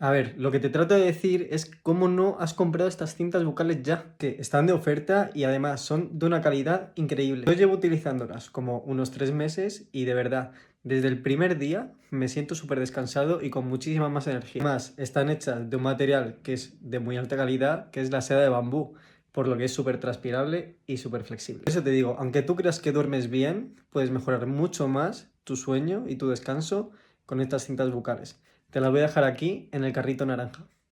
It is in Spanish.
A ver, lo que te trato de decir es cómo no has comprado estas cintas bucales ya, que están de oferta y además son de una calidad increíble. Yo llevo utilizándolas como unos 3 meses y de verdad, desde el primer día me siento súper descansado y con muchísima más energía. Además, están hechas de un material que es de muy alta calidad, que es la seda de bambú, por lo que es súper transpirable y súper flexible. Por eso te digo, aunque tú creas que duermes bien, puedes mejorar mucho más tu sueño y tu descanso con estas cintas bucales. Te la voy a dejar aquí en el carrito naranja.